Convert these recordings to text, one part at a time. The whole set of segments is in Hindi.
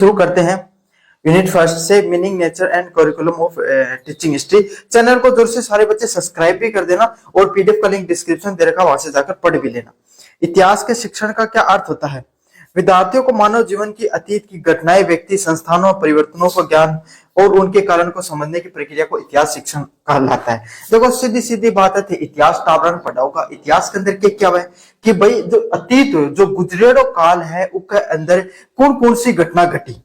शुरू करते हैं यूनिट फर्स्ट से meaning nature and curriculum of teaching history. Channel को जोर से सारे बच्चे सब्सक्राइब भी कर देना और पीडीएफ का लिंक डिस्क्रिप्शन दे रखा, वहां से जाकर पढ़ भी लेना। इतिहास के शिक्षण का क्या अर्थ होता है? विद्यार्थियों को मानव जीवन की अतीत की घटनाएं, व्यक्ति, संस्थानों, परिवर्तनों को ज्ञान और उनके कारण को समझने की प्रक्रिया को इतिहास शिक्षण कहलाता है। देखो सीधी सीधी बात है, इतिहास टावरन पढ़ा होगा। इतिहास के अंदर क्या है कि भाई जो अतीत जो गुजरेड़ो काल है उसके अंदर कौन कौन सी घटना घटी।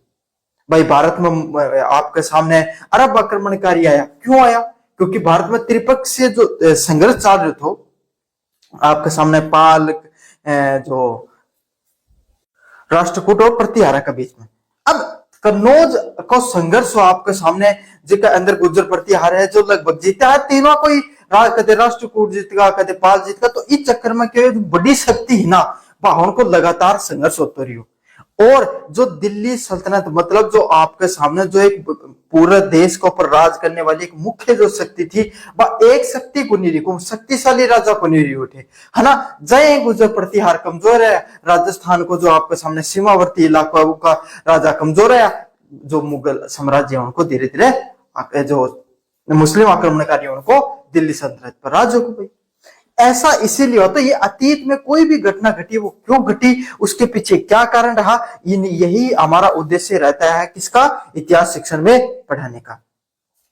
भाई भारत में आपके सामने अरब आक्रमणकारी आया, क्यों आया? क्योंकि भारत में त्रिपक्षीय जो संघर्ष चाल रहे थे, आपके सामने पाल जो राष्ट्रकूट और प्रतिहारा के बीच में। अब कन्नौज को संघर्ष हुआ आपके सामने, जिसके अंदर गुर्जर प्रतिहार है जो लगभग जीता है, तीनों कोई कदे राष्ट्रकूट जीतगा, कदे पाल जीतगा। तो इस चक्कर में क्या बड़ी शक्ति है ना, वहां को लगातार संघर्ष होते रही। और जो दिल्ली सल्तनत मतलब जो आपके सामने जो एक पूरे देश के ऊपर राज करने वाली एक मुख्य जो शक्ति थी, वह एक शक्ति को नहीं रही, शक्तिशाली राजा को नहीं रही उठे, है ना। जय गुजर प्रतिहार कमजोर है, राजस्थान को जो आपके सामने सीमावर्ती इलाका का राजा कमजोर है। जो मुगल साम्राज्य उनको धीरे धीरे जो मुस्लिम आक्रमणकारी उनको दिल्ली सल्तनत पर राज हो गई। ऐसा इसीलिए होता है, ये अतीत में कोई भी घटना घटी वो क्यों घटी, उसके पीछे क्या कारण रहा, यही हमारा उद्देश्य रहता है किसका, इतिहास शिक्षण में पढ़ाने का।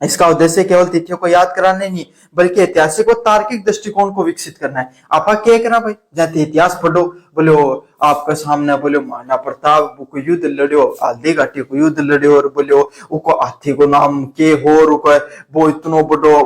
इसका उद्देश्य केवल तिथियों को याद कराने नहीं, बल्कि ऐतिहासिक और तार्किक दृष्टिकोण को विकसित करना है। आपा क्या करना भाई, जाते इतिहास पढ़ो, बोलो आपके सामने बोलो महाराणा प्रताप को युद्ध लड़ो, हल्दी घाटी को युद्ध लड़ो, और बोलो उको हाथी को नाम के हो, वो इतनो बड़ो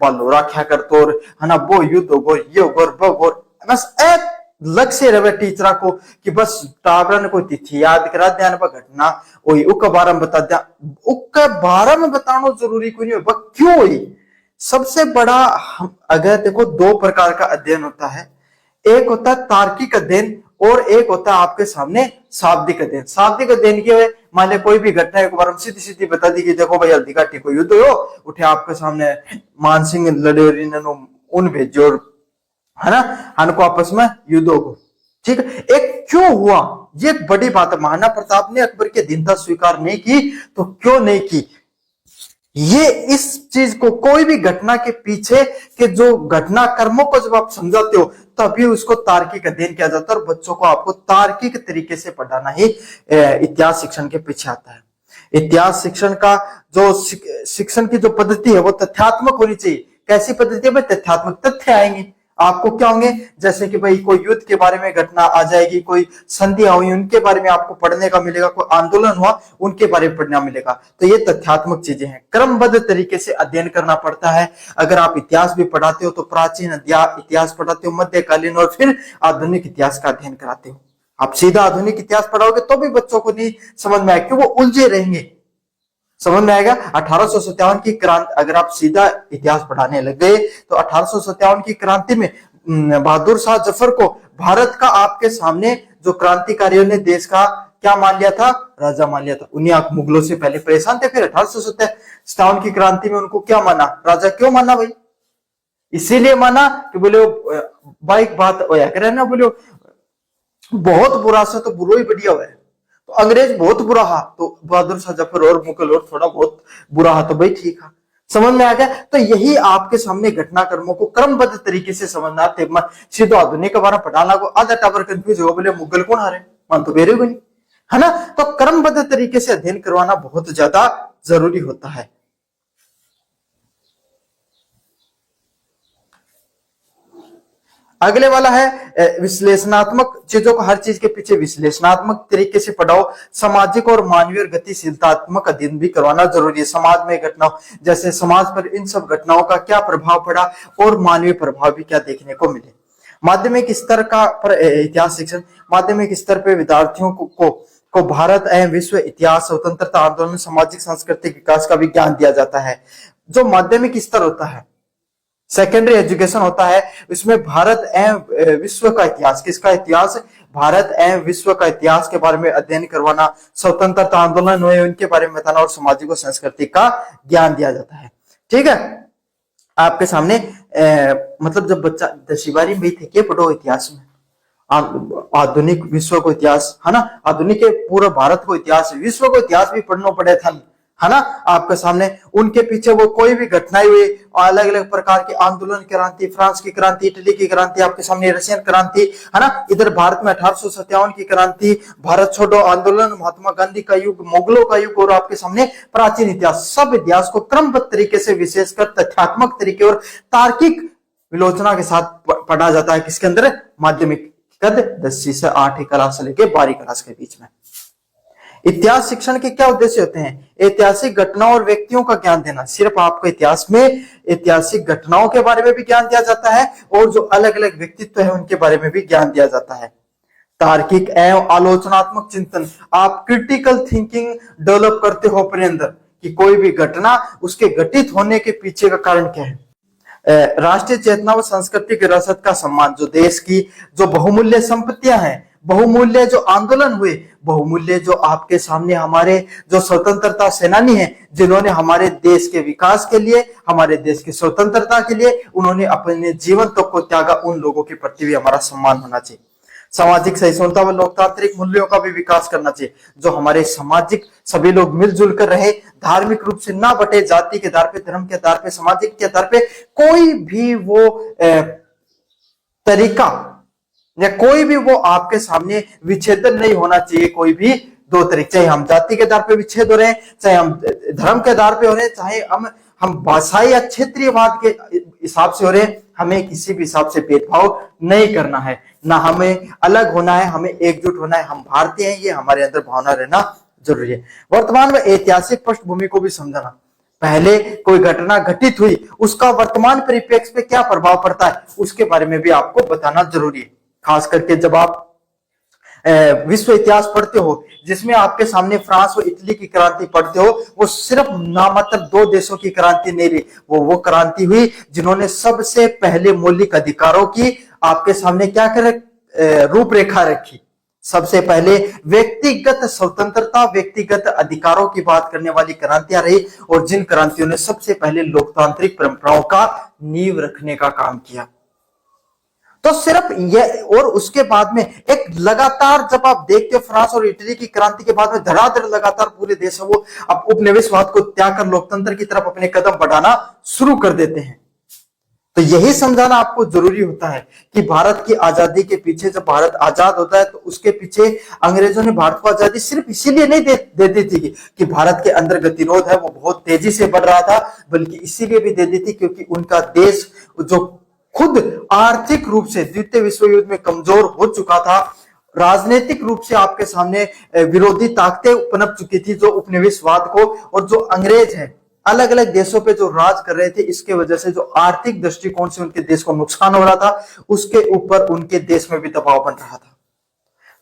बालो रखा करतो, है ना, वो युद्ध हो ये हो, बस एक लक्ष्य रहे टीचरा को कि बस टावरन को तिथि याद करा देना, घटना वही उक बारे में बता दिया। उक बारे में बताना जरूरी कोई नहीं है, क्यों हुई। सबसे बड़ा अगर देखो दो प्रकार का अध्ययन होता है, एक होता है तार्किक अध्ययन और एक होता है आपके सामने शाब्दिक अध्ययन। शाब्दिक अध्ययन क्या है, मान लिया कोई भी घटना एक बार सीधी सीधी बता दी कि देखो भाई हल्दी घाटी को युद्ध हो, उठे आपके सामने मानसिंह लड़े और इन्होंने उन भेजो, है ना, हमको आपस में युद्ध हो, ठीक है। एक क्यों हुआ, ये एक बड़ी बात है। महाराणा प्रताप ने अकबर की अधीनता स्वीकार नहीं की, तो क्यों नहीं की, ये इस चीज को कोई भी घटना के पीछे के जो घटना कर्मों को जब आप समझाते हो तभी उसको तार्किक अध्ययन किया जाता है, और बच्चों को आपको तार्किक तरीके से पढ़ाना ही इतिहास शिक्षण के पीछे आता है। इतिहास शिक्षण का जो शिक्षण की जो पद्धति है वो तथ्यात्मक होनी चाहिए। कैसी पद्धति है भाई, तथ्यात्मक। तथ्य आएंगे आपको क्या होंगे, जैसे कि भाई कोई युद्ध के बारे में घटना आ जाएगी, कोई संधियां हुई उनके बारे में आपको पढ़ने का मिलेगा, कोई आंदोलन हुआ उनके बारे में पढ़ना मिलेगा। तो ये तथ्यात्मक चीजें हैं, क्रमबद्ध तरीके से अध्ययन करना पड़ता है। अगर आप इतिहास भी पढ़ाते हो तो प्राचीन इतिहास पढ़ाते हो, मध्यकालीन और फिर आधुनिक इतिहास का अध्ययन कराते हो। आप सीधा आधुनिक इतिहास पढ़ाओगे तो भी बच्चों को नहीं समझ में आएगा, क्यों, वो उलझे रहेंगे। समझ में आएगा 1857 की क्रांति, अगर आप सीधा इतिहास पढ़ाने लग गए तो 1857 की क्रांति में बहादुर शाह जफर को भारत का आपके सामने जो क्रांतिकारियों ने देश का क्या मान लिया था, राजा मान लिया था। उन्हीं आप मुगलों से पहले परेशान थे, फिर 1857 की क्रांति में उनको क्या माना, राजा। क्यों माना भाई, इसीलिए माना कि बोले भाई बात होया करे ना, बोले बहुत बुरा सा तो बुरा ही बढ़िया हुआ है, तो अंग्रेज बहुत बुरा हा तो बहादुर शाह जफर और मुगल और थोड़ा बहुत बुरा हा तो भाई ठीक है। समझ में आ गया। तो यही आपके सामने घटनाक्रमों को क्रमबद्ध तरीके से समझना थे। सीधो आधुनिक बारा पढ़ाना को आधा टावर कंफ्यूज हो, बोले मुगल कौन हारे, मान तो बेरे नहीं, है ना। तो क्रमबद्ध तरीके से अध्ययन करवाना बहुत ज्यादा जरूरी होता है। अगले वाला है विश्लेषणात्मक चीजों को, हर चीज के पीछे विश्लेषणात्मक तरीके से पढ़ाओ। सामाजिक और मानवीय गतिशीलतात्मक अध्ययन भी करवाना जरूरी है। समाज में घटनाओं, जैसे समाज पर इन सब घटनाओं का क्या प्रभाव पड़ा और मानवीय प्रभाव भी क्या देखने को मिले। माध्यमिक स्तर का पर इतिहास शिक्षण, माध्यमिक स्तर पर विद्यार्थियों को भारत एवं विश्व इतिहास, स्वतंत्रता आंदोलन, सामाजिक सांस्कृतिक विकास का भी ज्ञान दिया जाता है। जो माध्यमिक स्तर होता है, सेकेंडरी एजुकेशन होता है, इसमें भारत एवं विश्व का इतिहास, किसका इतिहास, भारत एवं विश्व का इतिहास के बारे में अध्ययन करवाना, स्वतंत्रता आंदोलन हुए उनके बारे में बताना और सामाजिक और सांस्कृतिक का ज्ञान दिया जाता है। ठीक है, आपके सामने मतलब जब बच्चा 10वीं 12वीं में थे, क्या पढ़ो इतिहास में, आधुनिक विश्व को इतिहास, है ना, आधुनिक पूरा भारत को इतिहास, विश्व को इतिहास भी पढ़ना पड़े था, है ना, आपके सामने। उनके पीछे वो कोई भी घटनाएं हुई, अलग अलग प्रकार के आंदोलन, क्रांति, फ्रांस की क्रांति, इटली की क्रांति, आपके सामने रशियन क्रांति, है ना, इधर भारत में 1857 की क्रांति, भारत छोड़ो आंदोलन, महात्मा गांधी का युग, मुगलों का युग, और आपके सामने प्राचीन इतिहास, सब इतिहास को क्रमबद्ध तरीके से, विशेषकर तथ्यात्मक तरीके और तार्किक विलोचना के साथ पढ़ा जाता है। किसके अंदर? माध्यमिक कद 10वीं से 8वीं क्लास से लेके 12वीं क्लास के बीच में। इतिहास शिक्षण के क्या उद्देश्य होते हैं? ऐतिहासिक घटनाओं और व्यक्तियों का ज्ञान देना। सिर्फ आपको इतिहास में ऐतिहासिक घटनाओं के बारे में भी ज्ञान दिया जाता है, और जो अलग अलग व्यक्तित्व है उनके बारे में भी ज्ञान दिया जाता है। तार्किक एवं आलोचनात्मक चिंतन, आप क्रिटिकल थिंकिंग डेवलप करते हो अपने अंदर कि कोई भी घटना, उसके घटित होने के पीछे का कारण क्या है। राष्ट्रीय चेतना व सांस्कृतिक विरासत का सम्मान, जो देश की जो बहुमूल्य संपत्तियां हैं, बहुमूल्य जो आंदोलन हुए, बहुमूल्य जो आपके सामने हमारे जो स्वतंत्रता सेनानी हैं, जिन्होंने हमारे देश के विकास के लिए, हमारे देश की स्वतंत्रता के लिए उन्होंने अपने जीवन तक को त्यागा, उन लोगों के प्रति भी हमारा सम्मान होना चाहिए। सामाजिक सहिष्णुता व लोकतांत्रिक मूल्यों का भी विकास करना चाहिए, जो हमारे सामाजिक सभी लोग मिलजुल कर रहे, धार्मिक रूप से ना बटे, जाति के आधार पे, धर्म के आधार पे, सामाजिक के आधार पे कोई भी वो तरीका या कोई भी वो आपके सामने विच्छेदन नहीं होना चाहिए। कोई भी दो तरीके, चाहे हम जाति के आधार पे विच्छेद हो रहे हैं, चाहे हम धर्म के आधार पे हो रहे हैं, चाहे हम भाषाई या क्षेत्रीयवाद के हिसाब से हो रहे हैं, हमें किसी भी हिसाब से भेदभाव नहीं करना है, ना हमें अलग होना है, हमें एकजुट होना है। हम भारतीय हैं, ये हमारे अंदर भावना रहना जरूरी है। वर्तमान में ऐतिहासिक पृष्ठभूमि को भी समझना, पहले कोई घटना घटित हुई, उसका वर्तमान परिप्रेक्ष्य पे क्या प्रभाव पड़ता है, उसके बारे में भी आपको बताना जरूरी है। खास करके जब आप विश्व इतिहास पढ़ते हो, जिसमें आपके सामने फ्रांस और इटली की क्रांति पढ़ते हो, वो सिर्फ नामात्र दो देशों की क्रांति नहीं रही, वो क्रांति हुई जिन्होंने सबसे पहले मौलिक अधिकारों की आपके सामने क्या कर रूपरेखा रखी। सबसे पहले व्यक्तिगत स्वतंत्रता, व्यक्तिगत अधिकारों की बात करने वाली क्रांतियां रही, और जिन क्रांतियों ने सबसे पहले लोकतांत्रिक परंपराओं का नींव रखने का काम किया। तो सिर्फ यह, और उसके बाद में एक लगातार जब आप देखते हो फ्रांस और इटली की क्रांति के बाद में धड़ाधड़ लगातार पूरे देश वो अब उपनिवेशवाद को त्याग कर लोकतंत्र की तरफ अपने कदम बढ़ाना शुरू कर देते हैं। तो यही समझाना आपको जरूरी होता है कि भारत की आजादी के पीछे, जब भारत आजाद होता है तो उसके पीछे अंग्रेजों ने भारत को आजादी सिर्फ इसीलिए नहीं देती थी कि भारत के अंदर गतिरोध है वो बहुत तेजी से बढ़ रहा था, बल्कि इसीलिए भी दे दी थी क्योंकि उनका देश जो खुद आर्थिक रूप से द्वितीय विश्व युद्ध में कमजोर हो चुका था, राजनीतिक रूप से आपके सामने विरोधी ताकतें पनप चुकी थी, जो उपनिवेशवाद को और जो अंग्रेज हैं अलग अलग देशों पे जो राज कर रहे थे, इसके वजह से जो आर्थिक दृष्टिकोण से उनके देश को नुकसान हो रहा था, उसके ऊपर उनके देश में भी दबाव बन रहा था।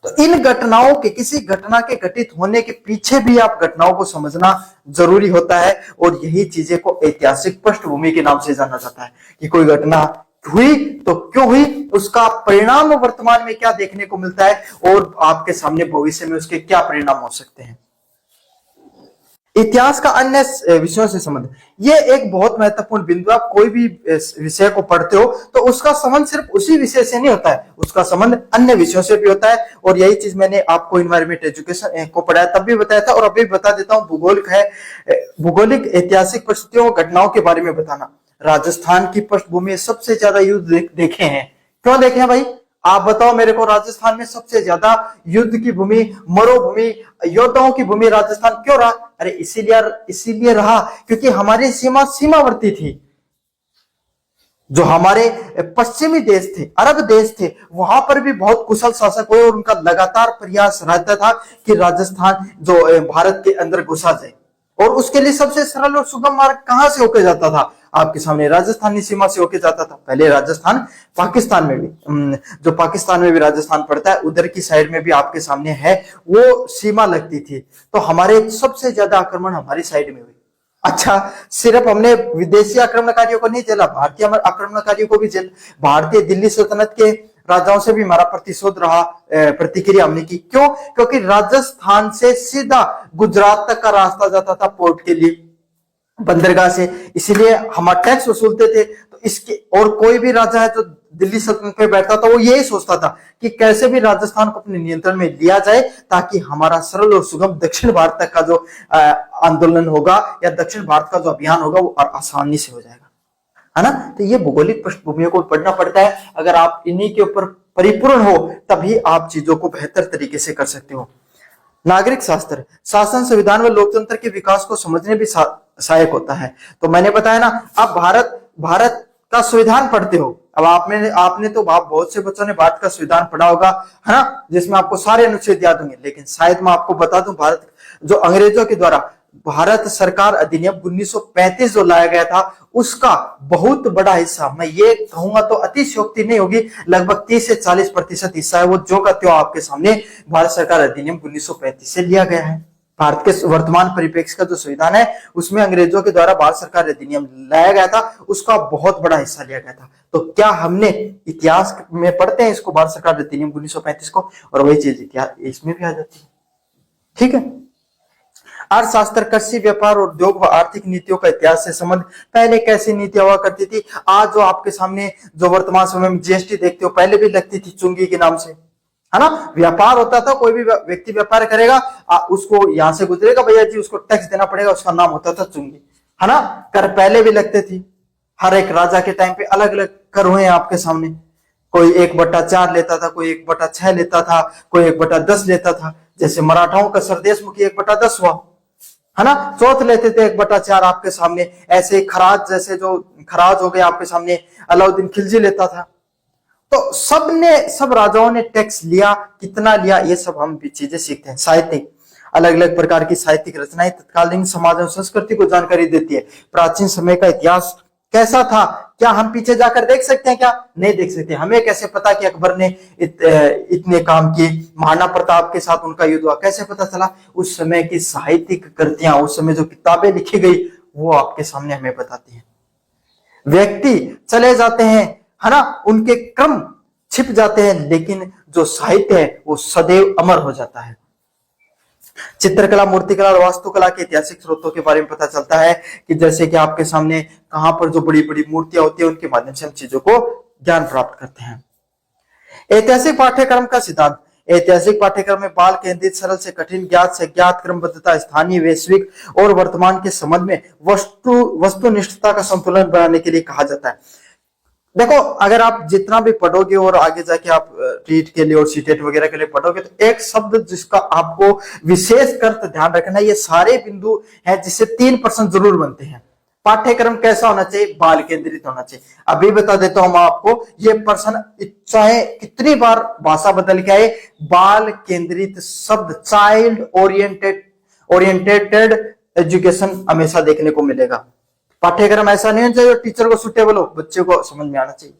तो इन घटनाओं के, किसी घटना के घटित होने के पीछे भी आप घटनाओं को समझना जरूरी होता है, और यही चीजें को ऐतिहासिक पृष्ठभूमि के नाम से जाना जाता है कि कोई घटना हुई तो क्यों हुई, उसका परिणाम वर्तमान में क्या देखने को मिलता है, और आपके सामने भविष्य में उसके क्या परिणाम हो सकते हैं। इतिहास का अन्य विषयों से संबंध, ये एक बहुत महत्वपूर्ण बिंदु। आप कोई भी विषय को पढ़ते हो तो उसका संबंध सिर्फ उसी विषय से नहीं होता है, उसका संबंध अन्य विषयों से भी होता है। और यही चीज मैंने आपको इन्वायरमेंट एजुकेशन को पढ़ाया तब भी बताया था, और अभी बता देता हूं। भूगोल है, भूगोलिक ऐतिहासिक परिस्थितियों घटनाओं के बारे में बताना। राजस्थान की पृष्ठभूमि सबसे ज्यादा युद्ध देखे हैं, क्यों देखे हैं भाई, आप बताओ मेरे को। राजस्थान में सबसे ज्यादा युद्ध की भूमि, मरुभूमि, योद्धाओं की भूमि राजस्थान क्यों रहा? अरे इसीलिए रहा क्योंकि हमारी सीमावर्ती थी। जो हमारे पश्चिमी देश थे, अरब देश थे, वहां पर भी बहुत कुशल शासक हुए, और उनका लगातार प्रयास रहता था कि राजस्थान जो भारत के अंदर घुसा जाए। और उसके लिए सबसे सरल और सुगम मार्ग कहां से होकर जाता था? आपके सामने राजस्थानी सीमा से होके जाता था। पहले राजस्थान पाकिस्तान में भी, जो पाकिस्तान में भी राजस्थान पड़ता है, उधर की साइड में भी आपके सामने है, वो सीमा लगती थी। तो हमारे सबसे ज्यादा आक्रमण हमारी साइड में हुई। अच्छा, सिर्फ हमने विदेशी आक्रमणकारियों को नहीं झेला, भारतीय आक्रमणकारियों को भी झेला। भारतीय दिल्ली सल्तनत के राजाओं से भी हमारा प्रतिशोध रहा, प्रतिक्रिया हमने की। क्यों? क्योंकि राजस्थान से सीधा गुजरात तक का रास्ता जाता था पोर्ट के लिए, बंदरगाह से, इसीलिए हम टैक्स वसूलते थे। तो तो इसके और कोई भी राजा है जो दिल्ली सल्तनत पे बैठता था वो यही सोचता था कि कैसे भी राजस्थान को अपने नियंत्रण में लिया जाए ताकि हमारा सरल और सुगम दक्षिण भारत तक का जो आंदोलन होगा या दक्षिण भारत का जो अभियान होगा वो आसानी से हो जाएगा, है ना। तो ये भौगोलिक पृष्ठभूमियों को पढ़ना पड़ता है। अगर आप इन्हीं के ऊपर परिपूर्ण हो तभी आप चीजों को बेहतर तरीके से कर सकते हो। नागरिक शास्त्र शासन, संविधान व लोकतंत्र के विकास को समझने भी सहायक होता है। तो मैंने बताया ना, आप भारत का संविधान पढ़ते हो। अब आपने तो बहुत से बच्चों ने भारत का संविधान पढ़ा होगा, है ना, जिसमें आपको सारे अनुच्छेद याद होंगे। लेकिन शायद मैं आपको बता दूं, भारत जो अंग्रेजों के द्वारा भारत सरकार अधिनियम 1935 जो लाया गया था उसका बहुत बड़ा हिस्सा, मैं ये कहूंगा तो अतिशयोक्ति नहीं होगी, लगभग 30 से 40% हिस्सा है वो जो का त्यों आपके सामने भारत सरकार अधिनियम 1935 से लिया गया है। भारत के वर्तमान परिप्रेक्ष्य का जो संविधान है उसमें अंग्रेजों के द्वारा भारत सरकार अधिनियम लाया गया था, उसका बहुत बड़ा हिस्सा लिया गया था। तो क्या हमने इतिहास में पढ़ते हैं इसको, भारत सरकार अधिनियम 1935 को, और वही चीज इतिहास इसमें भी आ जाती है। ठीक है। अर्थशास्त्र कृषि, व्यापार, उद्योग व आर्थिक नीतियों का इतिहास से संबंध, पहले कैसी नीतियां हुआ करती थी। आज जो आपके सामने जो वर्तमान समय में जीएसटी देखते हो, पहले भी लगती थी चुंगी के नाम से, है ना। व्यापार होता था, कोई भी व्यक्ति व्यापार करेगा उसको यहां से गुजरेगा भैया जी, उसको टैक्स देना पड़ेगा, उसका नाम होता था चुंगी, है ना। कर पहले भी लगते थी, हर एक राजा के टाइम पे अलग अलग कर हुए हैं आपके सामने। कोई 1/4 लेता था, कोई 1/6 लेता था, कोई 1/10 लेता था। जैसे मराठाओं का सरदेश मुखी 1/10 हुआ, है ना। चौथ लेते थे 1/4 आपके सामने। ऐसे खराज, जैसे जो खराज हो गया आपके सामने, अलाउद्दीन खिलजी लेता था। तो सब राजाओं ने टैक्स लिया, कितना लिया, ये सब हम भी चीजें सीखते हैं। साहित्यिक, अलग अलग प्रकार की साहित्यिक रचनाएं तत्कालीन समाज और संस्कृति को जानकारी देती है। प्राचीन समय का इतिहास कैसा था, क्या हम पीछे जाकर देख सकते हैं? क्या नहीं देख सकते। हमें कैसे पता कि अकबर ने इतने काम किए, महाराणा प्रताप के साथ उनका युद्ध हुआ, कैसे पता चला? उस समय की साहित्यिक कृतियां, उस समय जो किताबें लिखी गई वो आपके सामने हमें बताती हैं। व्यक्ति चले जाते हैं, है ना, उनके क्रम छिप जाते हैं, लेकिन जो साहित्य है वो सदैव अमर हो जाता है। चित्रकला, मूर्तिकला और वास्तुकला के ऐतिहासिक स्रोतों के बारे में पता चलता है कि जैसे कि आपके सामने कहां पर जो बड़ी बड़ी मूर्तियां होती है उनके माध्यम से हम चीजों को ज्ञान प्राप्त करते हैं। ऐतिहासिक पाठ्यक्रम का सिद्धांत, ऐतिहासिक पाठ्यक्रम में बाल केंद्रित, सरल से कठिन, ज्ञात से ज्ञात, क्रमबद्धता, स्थानीय, वैश्विक और वर्तमान के संबंध में वस्तुनिष्ठता का संतुलन बनाने के लिए कहा जाता है। देखो, अगर आप जितना भी पढ़ोगे और आगे जाके आप टीट के लिए और सीटेट वगैरह के लिए पढ़ोगे तो एक शब्द जिसका आपको विशेष कर ध्यान रखना, ये सारे बिंदु हैं जिससे 3% जरूर बनते हैं। पाठ्यक्रम कैसा होना चाहिए? बाल केंद्रित होना चाहिए। अभी बता देता हूं मैं आपको, ये प्रश्न चाहे कितनी बार भाषा बदल के आए, बाल केंद्रित शब्द, चाइल्ड ओरिएंटेड एजुकेशन हमेशा देखने को मिलेगा। पाठ्यक्रम ऐसा नहीं होना चाहिए टीचर को सुटेबल हो, बच्चे को समझ में आना चाहिए।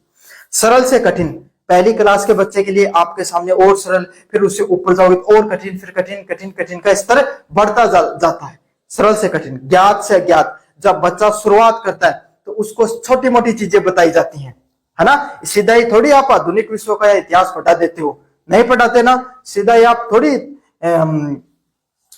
सरल से कठिन, पहली क्लास के बच्चे के लिए आपके सामने और सरल, फिर उससे ऊपर जाओगे तो और कठिन, फिर कठिन कठिन कठिन का स्तर बढ़ता जाता है। सरल से कठिन, ज्ञात से अज्ञात, जब बच्चा शुरुआत करता है तो उसको छोटी मोटी चीजें बताई जाती हैं, है ना। सीधा ही थोड़ी आप आधुनिक विश्व का इतिहास पढ़ा देते हो, नहीं पढ़ाते ना। सीधा ही आप थोड़ी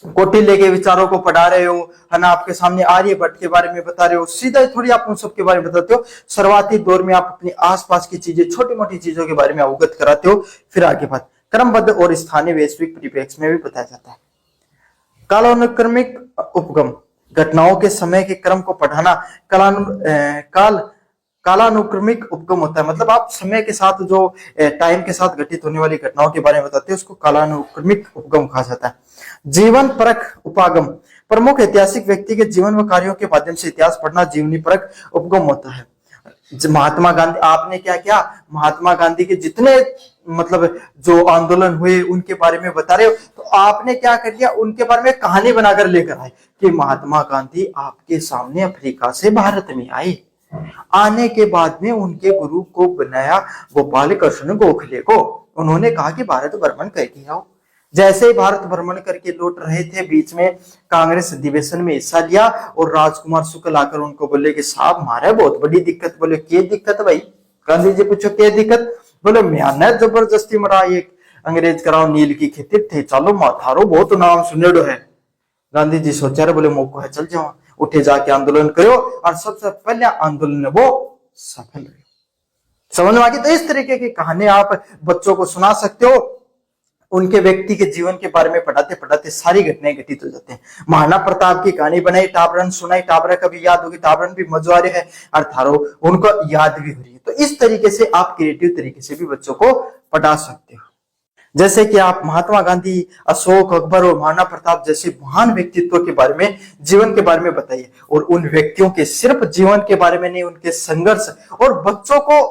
कौटिल्य के विचारों को पढ़ा रहे हो, है ना, आपके सामने आर्यभट्ट के बारे में बता रहे हो, सीधा ही थोड़ी आप उन सब के बारे में बताते हो। शुरुआती दौर में आप अपने आसपास की चीजें, छोटी मोटी चीजों के बारे में अवगत कराते हो, फिर आगे बात क्रमबद्ध और स्थानीय वैश्विक परिप्रेक्ष्य में भी बताया जाता है। कालानुक्रमिक उपगम, घटनाओं के समय के क्रम को पढ़ाना कालानुक्रमिक उपगम होता है। मतलब आप समय के साथ, जो टाइम के साथ घटित होने वाली घटनाओं के बारे में बताते हैं, उसको कालानुक्रमिक उपगम कहा जाता है। जीवन परक उपागम, प्रमुख ऐतिहासिक व्यक्ति के जीवन व कार्यों के माध्यम से इतिहास पढ़ना जीवनी परक उपगम होता है। महात्मा गांधी, आपने क्या किया? महात्मा गांधी के जितने मतलब जो आंदोलन हुए उनके बारे में बता रहे हो, तो आपने क्या कर दिया? उनके बारे में कहानी बनाकर लेकर आए कि महात्मा गांधी आपके सामने अफ्रीका से भारत में आए, आने के बाद में उनके गुरु को बनाया गोपाल कृष्ण गोखले को। उन्होंने कहा कि भारत भ्रमण करके आओ। जैसे ही भारत भ्रमण करके लौट रहे थे, बीच में कांग्रेस अधिवेशन में हिस्सा लिया और राजकुमार शुक्ल आकर उनको बोले कि साहब मारे बहुत बड़ी दिक्कत। बोले क्या दिक्कत भाई? गांधी जी पूछो क्या दिक्कत? बोले मैं जबरदस्ती मरा एक अंग्रेज कराओ नील की खेती थे, चलो माथारो बहुत नाम सुनेड़ो है। गांधी जी सोचा रहे, बोले मौका है चल जाओ, उठे जाके आंदोलन करो। और सबसे पहले आंदोलन वो सफल रहे हो। समझ में आ गई? तो इस तरीके की कहानी आप बच्चों को सुना सकते हो। उनके व्यक्ति के जीवन के बारे में पढ़ाते पढ़ाते सारी घटनाएं घटित हो जाते हैं। महाराणा प्रताप की कहानी बनाई, टाबरन सुनाई, टाबरा कभी याद होगी, टाबरन भी मजा आ रहा है और थारो उनको याद भी हो रही है। तो इस तरीके से आप क्रिएटिव तरीके से भी बच्चों को पढ़ा सकते हो। जैसे कि आप महात्मा गांधी, अशोक, अकबर और महाराणा प्रताप जैसे महान व्यक्तित्व के बारे में, जीवन के बारे में बताइए। और उन व्यक्तियों के सिर्फ जीवन के बारे में नहीं, उनके संघर्ष, और बच्चों को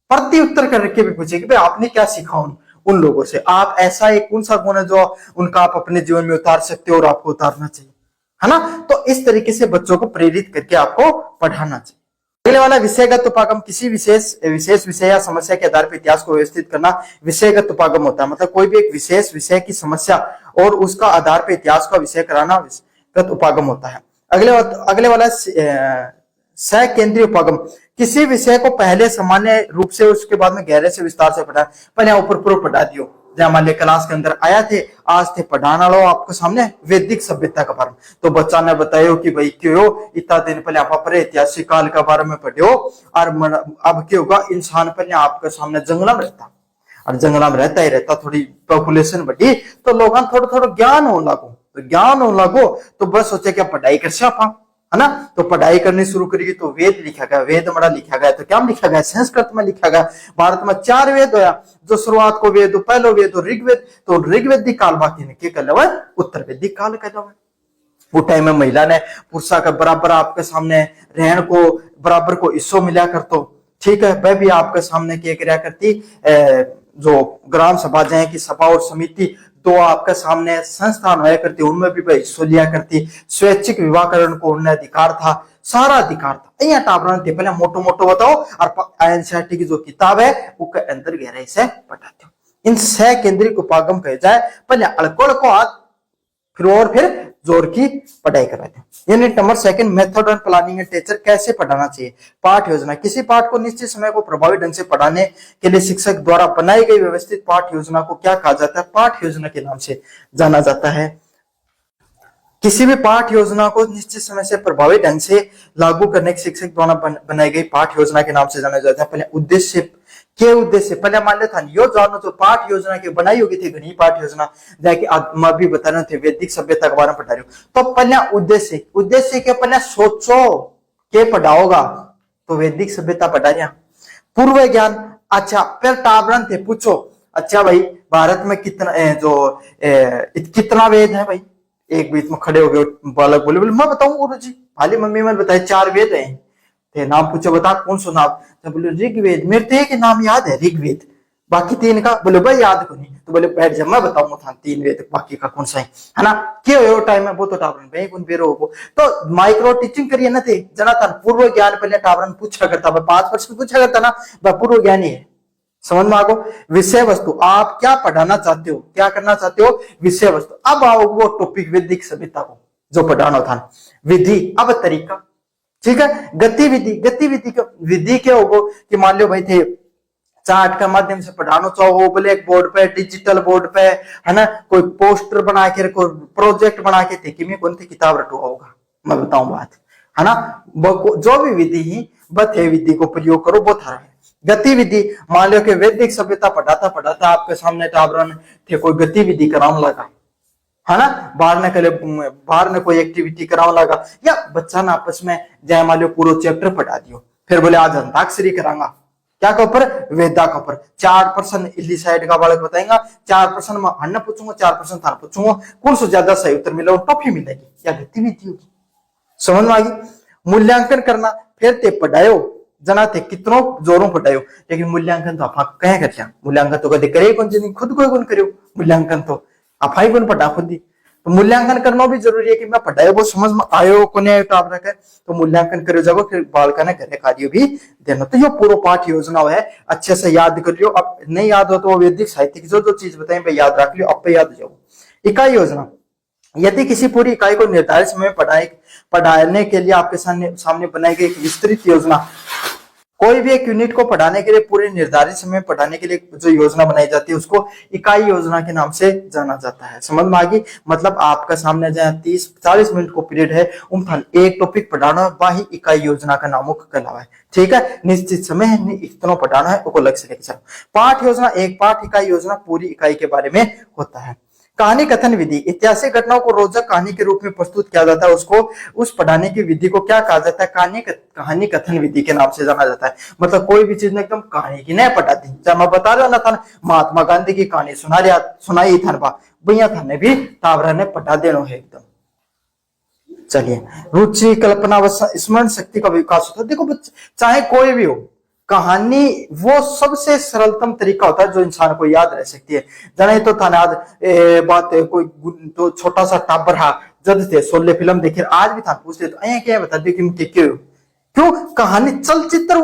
प्रति उत्तर करके भी पूछे कि भाई आपने क्या सीखा उन लोगों से। आप ऐसा एक कौन सा गुण है जो उनका आप अपने जीवन में उतार सकते हो और आपको उतारना चाहिए, है ना। तो इस तरीके से बच्चों को प्रेरित करके आपको पढ़ाना चाहिए। अगले वाला विषयगत उपागम, किसी विशेष विषय या समस्या के आधार पर इतिहास को व्यवस्थित करना विषयगत उपागम होता है। मतलब कोई भी एक विशेष विषय की समस्या और उसका आधार पर इतिहास का विषय कराना विषयगत उपागम होता है। अगले वाला सकेंद्रीय उपागम, किसी विषय को पहले सामान्य रूप से उसके बाद में गहरे से विस्तार से पढ़ा, पहले ऊपर पूर्व पढ़ा दियो। जब मान लिया क्लास के अंदर आया थे, आज थे पढ़ाना लो आपको सामने वैदिक सभ्यता का बारे में, तो बच्चा ने बतायो कि भाई क्यों इतना दिन पहले आप अपने ऐतिहासिक काल के बारे में पढ़े हो। और अब क्या होगा, इंसान पहले आपके सामने जंगल में रहता, और जंगल में रहता ही रहता, थोड़ी पॉपुलेशन बढ़ी तो लोगों थोड़ा थोड़ा ज्ञान होने लगो, तो ज्ञान होने लगो तो बस सोचे क्या पढ़ाई कर से आप, है ना। तो पढ़ाई करनी शुरू करेगी तो वेद लिखा गया, वेद मड़ा लिखा गया, तो क्या लिखा गया, संस्कृत में लिखा गया। भारत में 4 वेद होया, जो शुरुआत को वेद, पहलो वेद ऋग्वेद, तो ऋग्वेदिक काल बाकी ने क्या कर उत्तर वैदिक काल कर। वो टाइम में महिला ने पुरुषा का बराबर आपके सामने रहन को, बराबर को हिस्सों मिला कर, तो ठीक है वह भी आपके सामने क्या कराया करती, जो ग्राम सभा जाए की सभा और समिति, तो आपके सामने संस्थान हुआ करती, उनमें भी हिस्सों लिया करती। स्वैच्छिक विवाहकरण को उन्हें अधिकार था, सारा अधिकार था। यहाँ टाबरन थे, पहले मोटो मोटो बताओ, और एनसीईआरटी की जो किताब है उसके अंदर गहराई से पढ़ाते हो। इन सकेंद्रिक उपागम कहे जाए, पहले अड़कोड़ को हाथ फिर जोर की पढ़ाई कराते हैं। Unit number 2, method and planning and teacher, कैसे पढ़ाना चाहिए। पाठ योजना, किसी पाठ को निश्चित समय को प्रभावी ढंग से पढ़ाने के लिए शिक्षक द्वारा बनाई गई व्यवस्थित पाठ योजना को क्या कहा जाता है, पाठ योजना के नाम से जाना जाता है। किसी भी पाठ योजना को निश्चित समय से प्रभावी ढंग से लागू करने के शिक्षक द्वारा बनाई गई पाठ योजना के नाम से जाना जाता है। पहले उद्देश्य, के उद्देश्य पहले मान लेता यो जानो तो पाठ योजना की बनाई होगी थी, घनी पाठ योजना जाके मैं भी बता रहे थे वैदिक सभ्यता के बारे में पढ़ा रही हूँ। तो पहले उद्देश्य के पहले सोचो के पढ़ाओगा, तो वैदिक सभ्यता पढ़ा रहा। पूर्व ज्ञान, अच्छा फिर टाबरन थे, पूछो अच्छा भाई भारत में कितना वेद है भाई। एक बीच में खड़े हो गए बालक, बोले मैं बताऊं गुरु जी, भाली मम्मी मैंने बताया 4 वेद है। थे नाम पूछो, बता कौन सा नाम, तो बोले ऋग्वेद, मेरे तो एक नाम याद है ऋग्वेद, बाकी 3 का बोले भाई याद को नहीं, तो बोले बैठ जा मैं बताऊंगा था 3 वेद बाकी का कौन सा है ना। क्यों हो टाइम है वो तो टावरन भाई कौन बेरो हो, तो माइक्रो टीचिंग करिए ना थे जना था। पूर्व ज्ञान पहले टावरन पूछा करता, 5% पूछा करता ना, वह पूर्व ज्ञान ही है। समझ में आगो, विषय वस्तु, आप क्या पढ़ाना चाहते हो, क्या करना चाहते हो, विषय वस्तु। अब आओ वो टॉपिक वैदिक सभ्यता को जो पढ़ाना था, विधि, अब तरीका, ठीक है। गतिविधि का विधि क्या होगा कि मान लो भाई थे चार्ट के माध्यम से पढ़ाना चाहो, ब्लैक बोर्ड पे, डिजिटल बोर्ड पे, है ना, कोई पोस्टर बना के, कोई प्रोजेक्ट बना के थे कि मैं कौन सी किताब रटुआ होगा, मैं बताऊं बात, है ना। जो भी विधि ही बत है, विधि को प्रयोग करो, बहुत हरा है। गतिविधि, मान लो कि वैदिक सभ्यता पढ़ाता आपके सामने टाबरन थे कोई गतिविधि कराने लगा, है ना, बाहर ने कोई एक्टिविटी कराने लगा, या बच्चा ना आपस में जय मान लो पूरा चैप्टर पढ़ा दियो, फिर बोले आज अंताक्षरी करांगा, क्या के ऊपर, वेदा के ऊपर। 4% इली साइड का बालक बताएगा, 4% में हन्ना पूछूंगा, 4% थाना पूछूंगा, कौन सा ज्यादा सही उत्तर मिला टॉफी मिलेगी या गतिविधि होगी। समझ में आ गई। मूल्यांकन करना, फिर ते पढ़ायो जना थे कितनों जोरों पढ़ायो, लेकिन मूल्यांकन तो आप कहे कर, मूल्यांकन तो कभी करे कौन जिन खुद को कौन करो मूल्यांकन, तो आप ही कौन पढ़ा खुद ही। तो मूल्यांकन करना भी जरूरी है कि मैं पढ़ायो वो समझ में आयो को नहीं टाप रखे, तो मूल्यांकन करो जाओ, फिर बालका ने घरे कार्य भी देना। तो ये पूरा पाठ योजना है, अच्छे से याद कर लियो। अब नहीं याद हो तो वैदिक साहित्य की जो चीज बताएं भाई याद रख लियो, अब पे याद हो जाओ। इकाई योजना, यदि किसी पूरी इकाई को निर्धारित समय में पढ़ाने के लिए आपके सामने बनाई गई एक विस्तृत योजना कोई भी एक यूनिट को पढ़ाने के लिए पूरे निर्धारित समय में पढ़ाने के लिए जो योजना बनाई जाती है उसको इकाई योजना के नाम से जाना जाता है। समझ में आ गई? मतलब आपका सामने जहाँ 30-40 मिनट को पीरियड है उन एक टॉपिक पढ़ाना वही इकाई योजना का नामों कहलावा है। ठीक है, निश्चित समय है इतना पढ़ाना है उसको लक्ष्य लेके चलो। पाठ योजना, एक पाठ इकाई योजना पूरी इकाई के बारे में होता है। कहानी कथन विधि, ऐतिहासिक घटनाओं को रोचक कहानी के रूप में प्रस्तुत किया जाता है, उसको उस पढ़ाने की विधि को क्या कहा जाता है? कहानी कथन विधि के नाम से जाना जाता है। मतलब कोई भी चीज ने एकदम कहानी की नहीं पढ़ाती, जब मैं बता रहा था महात्मा गांधी की कहानी सुनाई था भैया था ने भी तावरा ने पढ़ा देना है एकदम। चलिए, रुचि, कल्पना, स्मरण शक्ति का विकास होता है। देखो बच्चे, चाहे कोई भी हो, कहानी वो सबसे सरलतम तरीका होता है जो इंसान को याद रह सकती है। जाने तो था ना आज बात कोई तो छोटा सा टाबर हा जब थे 16 फिल्म देखे आज भी था पूछते तो अया क्या बता दे कि क्यों कहानी चलचित्र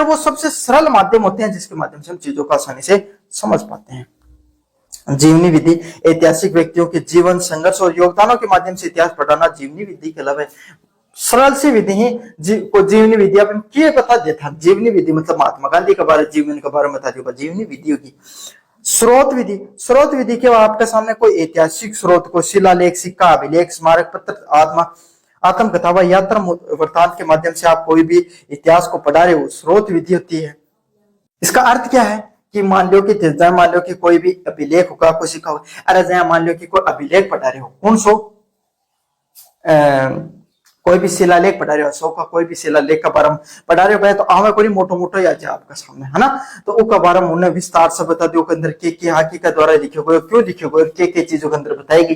वो सबसे सरल माध्यम होते हैं जिसके माध्यम से हम चीजों को आसानी से समझ पाते हैं। जीवनी विधि, ऐतिहासिक व्यक्तियों के जीवन, संघर्ष और योगदानों के माध्यम से इतिहास पढ़ाना जीवनी विधि के अलावा सरल सी विधि ही जीवनी विधि। अब क्या बता देता जीवनी विधि मतलब महात्मा गांधी के बारे जीवन के बारे में बता दिया जीवनी विधि होगी। स्रोत विधि के आपके सामने कोई ऐतिहासिक स्रोत को शिलालेख, सिक्का, अभिलेख, स्मारक पत्र, आत्मकथा व यात्रा वृत्तांत के माध्यम से आप कोई भी इतिहास को पढ़ा रहे हो, स्रोत विधि होती है। इसका अर्थ क्या है कि मान लो कि कोई भी अभिलेख होगा, कोई सिक्का होगा, अरे जया मान लो कि कोई अभिलेख पढ़ा रहे हो, कौन सो कोई भी शिलालेख पढ़ा रहे हो, सो का कोई भी शिलालेख का बारे में पढ़ा रहे हो तो आवे कोई मोटो याद है आपका सामने, है ना? तो उसका बारे में उन्हें विस्तार से बता दो के अंदर के हकीकत द्वारा लिखे गए, क्यों लिखे गए, के चीजों के अंदर बताएगी,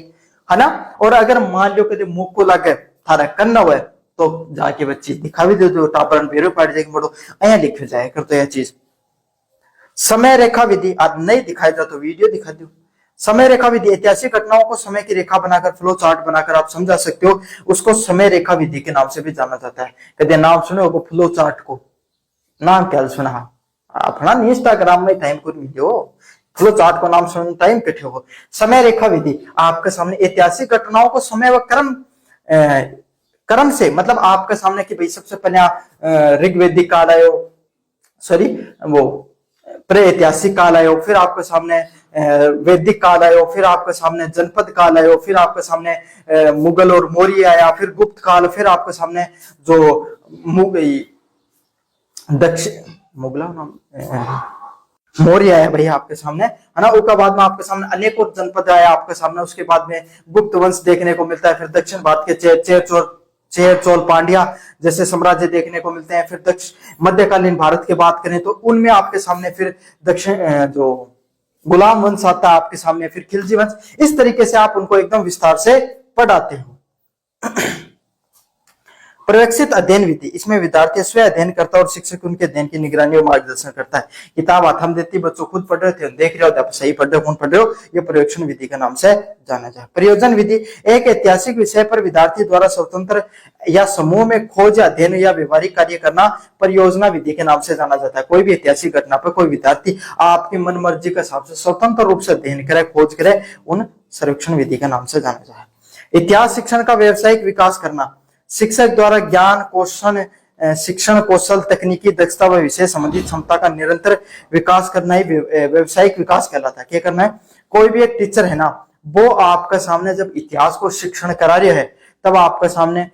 है ना? और अगर मान लो कि मुख को लगे थारा करना हुआ तो जाके बच्ची दिखा भी दे दो, टापरन बेरो पड़ जाएगी मोटो अया लिखे जाए कर तो यह चीज। समय रेखा विधि, आज नहीं दिखाई जा तो वीडियो दिखा दो। समय रेखा विधि, ऐतिहासिक घटनाओं को समय की रेखा बनाकर, फ्लो चार्ट बनाकर आप समझा सकते हो, उसको समय रेखा विधि के नाम से भी जाना जाता है। कदे नाम सुने होगा फ्लो चार्ट को, नाम क्या सुना अपना इंस्टाग्राम में टाइम को वीडियो फ्लो चार्ट को नाम सुन टाइम कटे हो। समय रेखा विधि आपके सामने ऐतिहासिक घटनाओं को समय व क्रम से, मतलब आपके सामने कि भाई सबसे पहले ऋग्वेदिक काल आयो, सॉरी वो प्रे-ऐतिहासिक काल आयो, फिर आपके सामने वैदिक काल आयो, फिर आपके सामने जनपद काल आयो, फिर आपके सामने मुगल और मौर्य आया, फिर गुप्त काल, फिर आपके सामने जो मुगला मौर्य आया भाई आपके सामने, है ना? उसके बाद में आपके सामने अनेक और जनपद आया आपके सामने, उसके बाद में गुप्त वंश देखने को मिलता है, फिर दक्षिण भारत के चेर चोल पांड्या जैसे साम्राज्य देखने को मिलते हैं। फिर मध्यकालीन भारत की बात करें तो उनमें आपके सामने फिर दक्षिण जो गुलाम वंश आता है आपके सामने, फिर खिलजी वंश। इस तरीके से आप उनको एकदम विस्तार से पढ़ाते हो। प्रशिक्षित अध्ययन विधि, इसमें विद्यार्थी स्वयं अध्ययन करता है और शिक्षक उनके अध्ययन की निगरानी और मार्गदर्शन करता है। किताब हाथ में देती, बच्चों खुद पढ़ रहे थे, देख रहे हो आप सही पढ़ रहे हो, कौन पढ़ रहे हो, ये प्रशिक्षण विधि के नाम से जाना जाए। प्रयोजन विधि, एक ऐतिहासिक विषय पर विद्यार्थी द्वारा स्वतंत्र या समूह में खोज, अध्ययन या व्यवहारिक कार्य करना परियोजना विधि के नाम से जाना जाता है। कोई भी ऐतिहासिक घटना पर कोई विद्यार्थी आपकी मन मर्जी के हिसाब से स्वतंत्र रूप से अध्ययन करे, खोज करे, उन सर्वेक्षण विधि के नाम से जाना जाए। इतिहास शिक्षण का व्यवसायिक विकास करना, शिक्षक द्वारा ज्ञान कौशल, शिक्षण कौशल, तकनीकी दक्षता व विषय संबंधी क्षमता का निरंतर विकास करना ही व्यवसायिक विकास कहलाता है। क्या करना है? कोई भी एक टीचर है ना, वो आपके सामने जब इतिहास को शिक्षण करा रहे है तब आपके सामने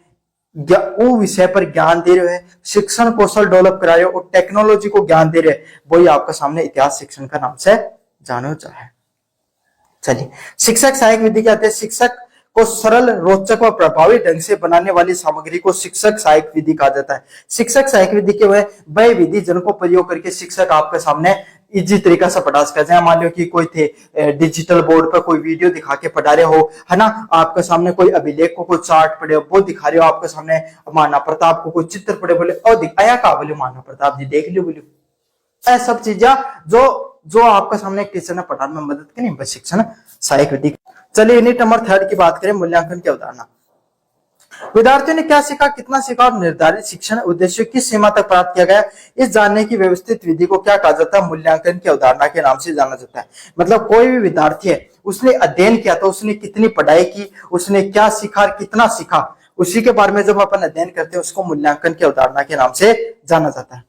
वो विषय पर ज्ञान दे रहे हैं, शिक्षण कौशल डेवलप करा रहे हो और टेक्नोलॉजी को ज्ञान दे रहे हैं, वही आपके सामने इतिहास शिक्षण का नाम से जाना चाहे। चलिए, शिक्षक सहायक विधि कहते हैं, शिक्षक को सरल, रोचक व प्रभावी ढंग से बनाने वाली सामग्री को शिक्षक सहायक विधि कहा जाता है। शिक्षक सहायक विधि के वह विधि जिनको प्रयोग करके शिक्षक आपके सामने इजी तरीका से पढ़ा सकते हैं। मान लो कि कोई थे डिजिटल बोर्ड पर कोई वीडियो दिखा के पढ़ा रहे हो, है ना? आपके सामने कोई अभिलेख को कोई चार्ट पढ़े हो, वो दिखा रहे हो आपके सामने, महाना प्रताप को कोई चित्र पढ़े, बोले और दिखाया का बोले महाना प्रताप जी देख लो, बोलो ऐसा सब चीजें जो आपके सामने एक टीचर ने पढ़ाने में मदद की, नहीं शिक्षण सहायक विधि। चलिए यूनिट नंबर 3 की बात करें, मूल्यांकन की अवधारणा। विद्यार्थियों ने क्या सीखा, कितना सीखा और निर्धारित शिक्षण उद्देश्य किस सीमा तक प्राप्त किया गया, इस जानने की व्यवस्थित विधि को क्या कहा जाता है? मूल्यांकन की अवधारणा के नाम से जाना जाता है। मतलब कोई भी विद्यार्थी है, उसने अध्ययन किया तो उसने कितनी पढ़ाई की, उसने क्या सीखा और कितना सीखा, उसी के बारे में जब अपन अध्ययन करते हैं उसको मूल्यांकन की अवधारणा के नाम से जाना जाता है।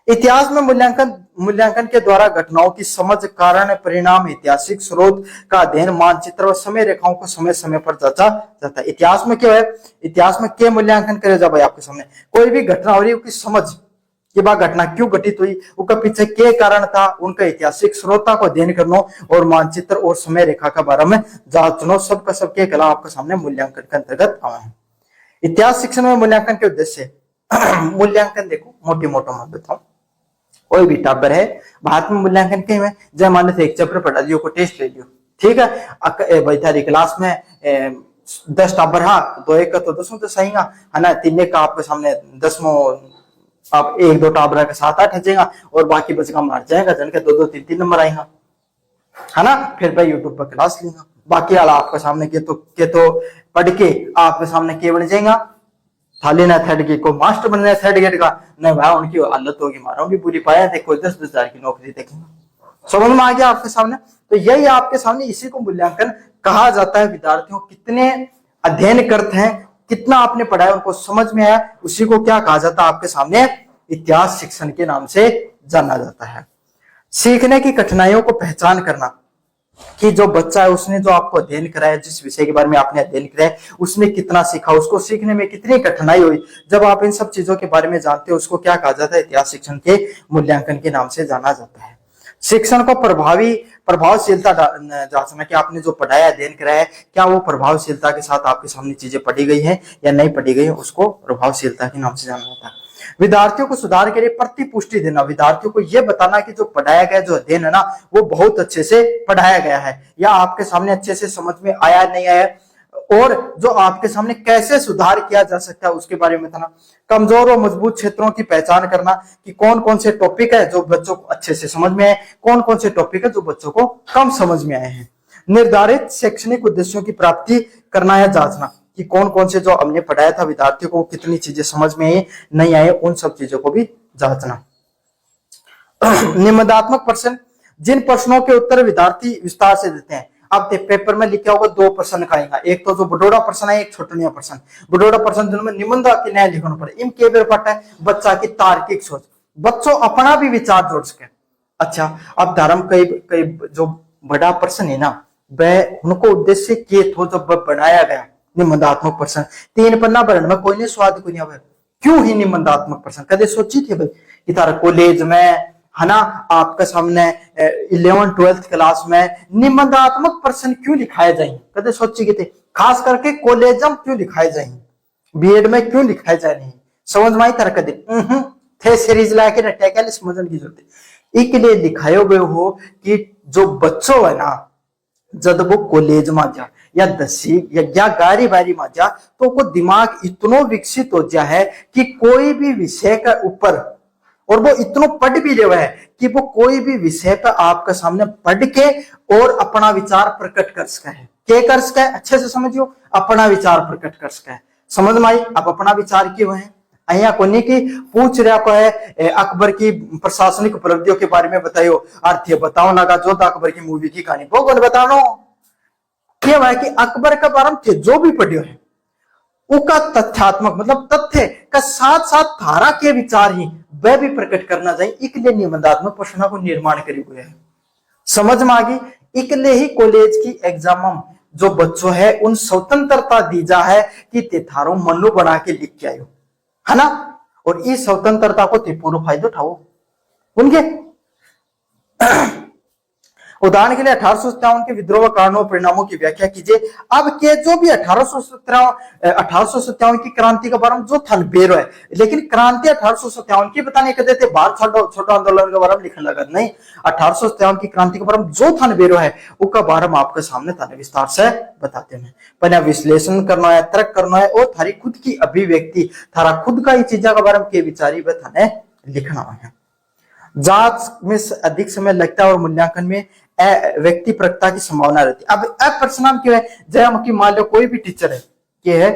इतिहास में मूल्यांकन के द्वारा घटनाओं की समझ, कारण, परिणाम, ऐतिहासिक स्रोत का अध्ययन, मानचित्र और समय रेखाओं को समय समय पर जांचा जाता है। इतिहास में क्या है, इतिहास में क्या मूल्यांकन करे जा भाई आपके सामने कोई भी घटना हो रही है उसकी समझ कि वह घटना क्यों घटित हुई, उसका पीछे क्या कारण था, उनका ऐतिहासिक स्रोता को अध्ययन करना और मानचित्र और समय रेखा के बारे में जांचना, सबका सबके कला आपके सामने मूल्यांकन के अंतर्गत आए हैं। इतिहास शिक्षण में मूल्यांकन के उद्देश्य मूल्यांकन देखो मोटी मोटा मैं बताऊं, कोई भी टाबर है भारत में मूल्यांकन के में जय मान लो एक चैप्टर पढ़ा लियो को टेस्ट ले लियो, ठीक है भाई थारी क्लास में 10 टाबर हा तो एक का तो 10 तो सही है ना, तीन का आपके सामने 10वां आप 1-2 टाबरा के 7-8 हजेगा और बाकी बचका मार जाएगा, जन के 2-2 3-3 नंबर आएगा, है ना। फिर भाई यूट्यूब पर क्लास लेगा, बाकी वाला आपके सामने के तो पढ़ के आपके सामने के बन जाएगा, थाली ना थर्ड की को मास्टर बनना है थर्ड ग्रेड का नहीं भाई, उनकी हालत होगी मारो भी पूरी पाया थे, कोई 10-10 हजार की नौकरी देखेंगे। समझ में आ गया आपके सामने, तो यही आपके सामने इसी को मूल्यांकन कहा जाता है। विद्यार्थियों कितने अध्ययन करते हैं, कितना आपने पढ़ा है, उनको समझ में आया, उसी को क्या कहा जाता है आपके सामने इतिहास शिक्षण के नाम से जाना जाता है। सीखने की कठिनाइयों को पहचान करना कि जो बच्चा है उसने जो आपको अध्ययन कराया, जिस विषय के बारे में आपने अध्ययन कराया उसने कितना सीखा, उसको सीखने में कितनी कठिनाई हुई, जब आप इन सब चीजों के बारे में जानते हो उसको क्या कहा जाता है, इतिहास शिक्षण के मूल्यांकन के नाम से जाना जाता है। शिक्षण को प्रभावशीलता जांचना कि आपने जो पढ़ाया अध्ययन कराया क्या वो प्रभावशीलता के साथ आपके सामने चीजें पढ़ी गई है या नहीं पढ़ी गई है, उसको प्रभावशीलता के नाम से जाना जाता है। विद्यार्थियों को सुधार के लिए प्रतिपुष्टि देना, विद्यार्थियों को यह बताना कि जो पढ़ाया गया जो अध्ययन है ना वो बहुत अच्छे से पढ़ाया गया है या आपके सामने अच्छे से समझ में आया नहीं आया, और जो आपके सामने कैसे सुधार किया जा सकता है उसके बारे में बताना। कमजोर और मजबूत क्षेत्रों की पहचान करना कि कौन कौन से टॉपिक है जो बच्चों को अच्छे से समझ में आए, कौन कौन से टॉपिक है जो बच्चों को कम समझ में आए हैं। निर्धारित शैक्षणिक उद्देश्यों की प्राप्ति करना या जांचना कि कौन कौन से जो हमने पढ़ाया था विद्यार्थियों को कितनी चीजें समझ में आई नहीं आए, उन सब चीजों को भी जांचना। निबंधात्मक प्रश्न, जिन प्रश्नों के उत्तर विद्यार्थी विस्तार से देते हैं। अब पेपर में लिखा होगा 2 प्रश्न खाएगा, एक तो जो बडोड़ा प्रश्न है, एक छोटनिया प्रश्न। बडोड़ा प्रश्न जिनमें निबंध के न्याय लिखना पड़े, इन के पाठ है बच्चा की तार्किक सोच, बच्चों अपना भी विचार जोड़ सके। अच्छा अब धर्म कई जो बड़ा प्रश्न है ना वह उनको उद्देश्य के थो जब बनाया गया निबंधात्मक प्रश्न 3 पन्ना भरने में कोई नहीं स्वाद को नहीं आवे, क्यों ही निबंधात्मक प्रश्न कदे सोची थे भाई कि तारा कॉलेज में है ना आपके सामने 11th-12th क्लास में निबंधात्मक प्रश्न क्यों लिखाए जाएंगे, कदे सोची के थे, खास करके कॉलेज में क्यों लिखाए जाएंगे, बीएड में क्यों लिखाए जाए नहीं, समझ में आई तरह कदे थे सीरीज लाके रटे के समझने की जरूरत है। एक लिए लिखाए हुए हो कि जो बच्चों है ना जब वो कॉलेज में जा या 10वीं या 11वीं में जा तो को दिमाग इतना विकसित हो जा है कि कोई भी विषय का ऊपर, और वो इतना पढ़ भी रहा है कि वो कोई भी विषय पर आपके सामने पढ़ के और अपना विचार प्रकट कर सका है, क्या कर सका है, अच्छे से समझियो, अपना विचार प्रकट कर सका है। समझ में आई, अब अपना विचार क्यों है अहिया कोनी की पूछ रहा को है अकबर की प्रशासनिक उपलब्धियों के बारे में बताइयो, अर्थ बताओ ना जो अकबर की मूवी की कहानी वो कौन बतानो, क्या है कि अकबर का बारे में जो भी पढ़ियो है उसका तथ्यात्मक मतलब तथ्य का साथ साथ धारा के विचार ही वह भी प्रकट करना चाहिए, इसलिए निबंधात्मक प्रश्नों को निर्माण करे हुए है। समझ में आ गई, इसलिए ही कॉलेज की एग्जाम में जो बच्चों है उन स्वतंत्रता दी जा है कि ते थारो मनु बना के लिख के आयो, है ना, और इस स्वतंत्रता को ते पूरा फायदा उठाओ उनके। उदाहरण के लिए 1857 के विद्रोह कारणों और परिणामों की व्याख्या कीजिए। अब के जो भी 1857 की क्रांति का बारे में जो थन बेरो है, लेकिन क्रांति 1857 की बताने के देते बाहर छोटा आंदोलन के बारे में लिखने लगा नहीं, 1857 की क्रांति के बारे में जो थन बेरो है उसका बारे में आपके सामने थाने विस्तार से बताते हैं। पहले विश्लेषण करना है, तर्क करना है और थारी खुद की अभिव्यक्ति, थारा खुद का ही चीजा के बारे में के विचारी वह थाने लिखना है। जांच में अधिक समय लगता है और मूल्यांकन में व्यक्ति प्रकटता की संभावना रहती है। अब अप्रश्नाम क्यों है, जब कि मान लो कोई भी टीचर है, क्या है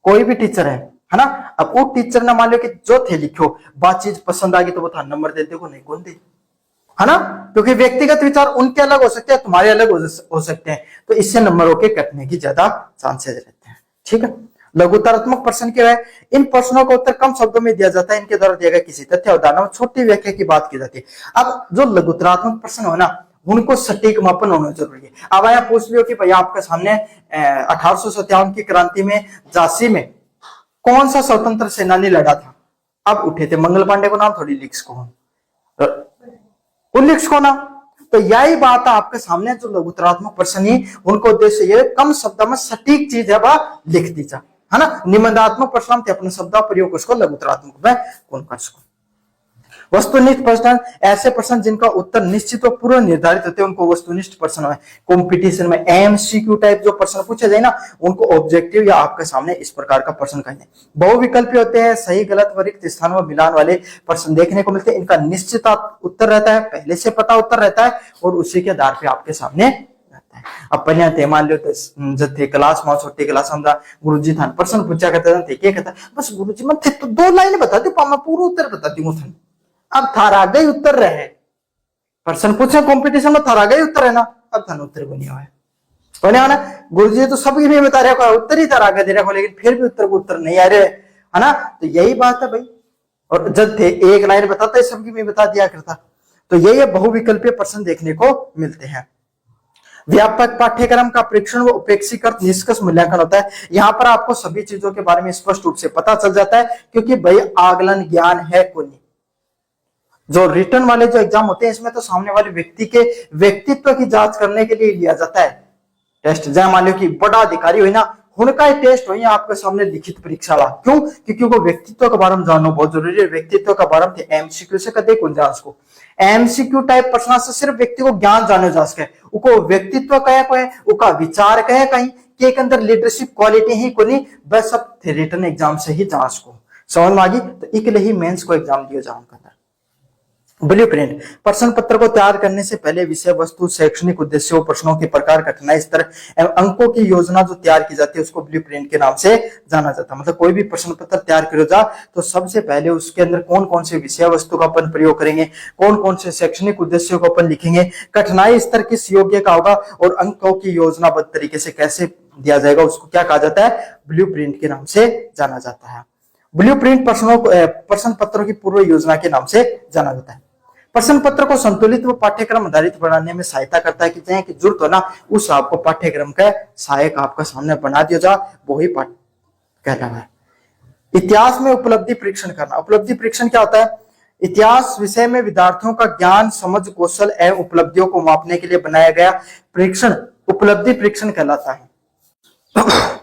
कोई भी टीचर है ना, अब वो टीचर ने मान लो कि जो थे लिखो बात चीज पसंद आ गई तो वो था नंबर दे दे को नहीं कौन दे, है ना, क्योंकि व्यक्तिगत विचार उनके अलग हो सकते हैं तुम्हारे अलग हो सकते हैं, तो इससे नंबरों के कटने की ज्यादा चांसेस रहते हैं। ठीक है, लघुतरात्मक प्रश्न क्या है? इन प्रश्नों का उत्तर कम शब्दों में दिया जाता है, इनके द्वारा दिए गए किसी तथ्य उदाहरण में छोटी व्याख्या की बात की जाती है। अब जो लघुतरात्मक प्रश्न हो ना, उनको सटीक मापन होना जरूरी है। अब आया पूछ लियो कि भाई आपके सामने 1857 की क्रांति में झांसी में कौन सा स्वतंत्र सेनानी लड़ा था? अब उठे थे मंगल पांडे को नाम, थोड़ी लिख सको लिख सको ना। तो यही बात है आपके सामने, जो लघुतरात्मक प्रश्न ही उनको उद्देश्य ये कम शब्दों में सटीक चीज है वह लिख दी जा, है ना। निबंधात्मक प्रश्न अपने शब्द प्रयोग उसको लघुतरात्मक में कौन कर सको। वस्तुनिष्ठ प्रश्न ऐसे प्रश्न जिनका उत्तर निश्चित और पूर्व निर्धारित होते हैं, उनको वस्तुनिष्ठ प्रश्न है। कंपटीशन में एमसीक्यू टाइप जो प्रश्न पूछे जाए ना, उनको ऑब्जेक्टिव या आपके सामने इस प्रकार का प्रश्न कहेंगे। बहुविकल्पी होते हैं, सही गलत व रिक्त स्थानों में मिलान वाले प्रश्न देखने को मिलते हैं। इनका निश्चित उत्तर रहता है, पहले से पता उत्तर रहता है और उसी के आधार पर आपके सामने रहता है। अपन यहाँ मान लो जब थे क्लास में, छोटी क्लास में गुरुजी था प्रश्न पूछा करते थे, क्या कहता बस गुरुजी मैं तो 2 लाइन बता दी, मैं पूरा उत्तर बता दी हूँ। अब थारा गई उत्तर रहे, प्रश्न पूछे कंपटीशन में थारा गई उत्तर है ना, अब थाना उत्तर बनी हुआ है बने ना। गुरुजी तो सबकी भी बता रहे हो, उत्तर ही थारा दे रहे हो, लेकिन फिर भी उत्तर को उत्तर नहीं आ रहे, है ना। तो यही बात है भाई। और जब थे 1 लाइन बताता है, सबकी भी बता दिया करता। तो यही बहुविकल्पीय प्रश्न देखने को मिलते हैं। व्यापक पाठ्यक्रम का परीक्षण व उपेक्षिकृत निष्कर्ष मूल्यांकन होता है। यहाँ पर आपको सभी चीजों के बारे में स्पष्ट रूप से पता चल जाता है, क्योंकि भाई आकलन ज्ञान है कोई नहीं। जो रिटर्न वाले जो एग्जाम होते हैं, इसमें तो सामने वाले व्यक्ति के व्यक्तित्व की जांच करने के लिए लिया जाता है टेस्ट। जय मान लो कि बड़ा अधिकारी हो ना, उनका ही टेस्ट हो आपके सामने लिखित परीक्षा ला। क्यों? क्योंकि वो व्यक्तित्व के बारे में जानना बहुत जरूरी है। व्यक्तित्व के बारे में एमसीक्यू से कदे कौन जान को, एमसीक्यू टाइप प्रश्न से सिर्फ व्यक्ति को ज्ञान जाने जा सके, उको व्यक्तित्व कहे कोई, उका विचार कहे कहीं के एक अंदर लीडरशिप क्वालिटी ही कोनी, बस सब रिटर्न एग्जाम से ही जांच को समझ में आ गई। तो इकले ही मेंस को एग्जाम दिया जाऊंगा। ब्लूप्रिंट प्रश्न पत्र को तैयार करने से पहले विषय वस्तु, शैक्षणिक उद्देश्यों, प्रश्नों के प्रकार, कठिनाई स्तर एवं अंकों की योजना जो तैयार की जाती है उसको ब्लूप्रिंट के नाम से जाना जाता है। मतलब कोई भी प्रश्न पत्र तैयार करो जा तो सबसे पहले उसके अंदर कौन कौन से विषय वस्तु का अपन प्रयोग करेंगे, कौन कौन से शैक्षणिक उद्देश्यों को अपन लिखेंगे, कठिनाई स्तर किस योग्य का होगा और अंकों की योजनाबद्ध तरीके से कैसे दिया जाएगा, उसको क्या कहा जाता है? ब्लूप्रिंट के नाम से जाना जाता है। ब्लूप्रिंट प्रश्न पत्रों की पूर्व योजना के नाम से जाना जाता है। प्रश्न पत्र को संतुलित व पाठ्यक्रम आधारित बनाने में सहायता करता है कि चाहे कि जरूरत हो ना, उस आपको पाठ्यक्रम का सहायक आपका सामने बना दिया जा, वो ही पाठ कहना है। इतिहास में उपलब्धि परीक्षण करना। उपलब्धि परीक्षण क्या होता है? इतिहास विषय में विद्यार्थियों का ज्ञान, समझ, कौशल एवं उपलब्धियों को मापने के लिए बनाया गया परीक्षण उपलब्धि परीक्षण कहलाता है।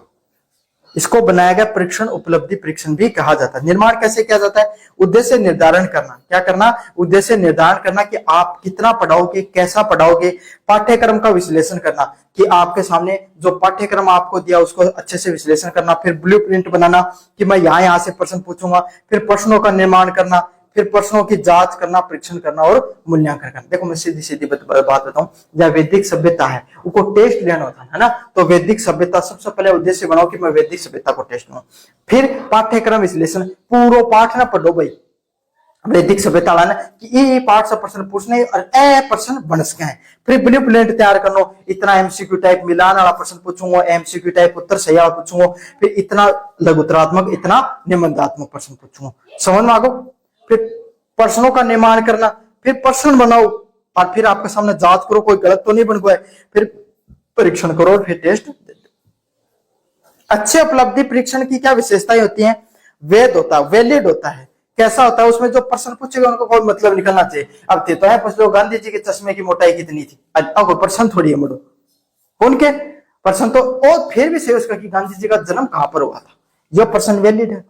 इसको बनाया गया परीक्षण उपलब्धि परीक्षण भी कहा जाता है। निर्माण कैसे किया जाता है? उद्देश्य निर्धारण करना। क्या करना? उद्देश्य निर्धारण करना कि आप कितना पढ़ाओगे, कैसा पढ़ाओगे। पाठ्यक्रम का विश्लेषण करना कि आपके सामने जो पाठ्यक्रम आपको दिया उसको अच्छे से विश्लेषण करना। फिर ब्लूप्रिंट बनाना कि मैं यहाँ से प्रश्न पूछूंगा। फिर प्रश्नों का निर्माण करना, फिर प्रश्नों की जांच करना, परीक्षण करना और मूल्यांकन करना। देखो मैं सीधी सीधी बात बताऊं, जहाँ वैदिक सभ्यता है उनको टेस्ट लेना होता है ना, तो वैदिक सभ्यता सबसे पहले उद्देश्य बनाओ कि मैं वैदिक सभ्यता को टेस्ट लूं। फिर पाठ्यक्रम विश्लेषण, पूरा पाठ ना पढ़ो भाई वैदिक सभ्यता लाना कि ये पाठ से प्रश्न पूछने और ए प्रश्न बन सके हैं। फिर ब्लूप्रिंट तैयार करना, इतना एमसीक्यू टाइप मिलान वाला प्रश्न पूछूंगा, एमसीक्यू टाइप उत्तर सही वाला पूछूंगा, फिर इतना लघुतरात्मक, इतना निबंधात्मक प्रश्न पूछूंगा। समझ में आ गो? फिर प्रश्नों का निर्माण करना, फिर प्रश्न बनाओ और फिर आपके सामने जांच करो कोई गलत तो नहीं बन गया है, फिर परीक्षण करो और फिर टेस्ट दे दो। अच्छे उपलब्धि परीक्षण की क्या विशेषताएं होती हैं? वैध होता है, वैलिड होता है। कैसा होता है? उसमें जो प्रश्न पूछेगा उनको कोई मतलब निकलना चाहिए। अब थे तो है पूछ लो गांधी जी के चश्मे की मोटाई कितनी थी, अब प्रश्न थोड़ी है मरो उनके प्रश्न तो, और फिर भी सही उसका कि गांधी जी का जन्म कहां पर हुआ था, यह प्रश्न वैलिड है।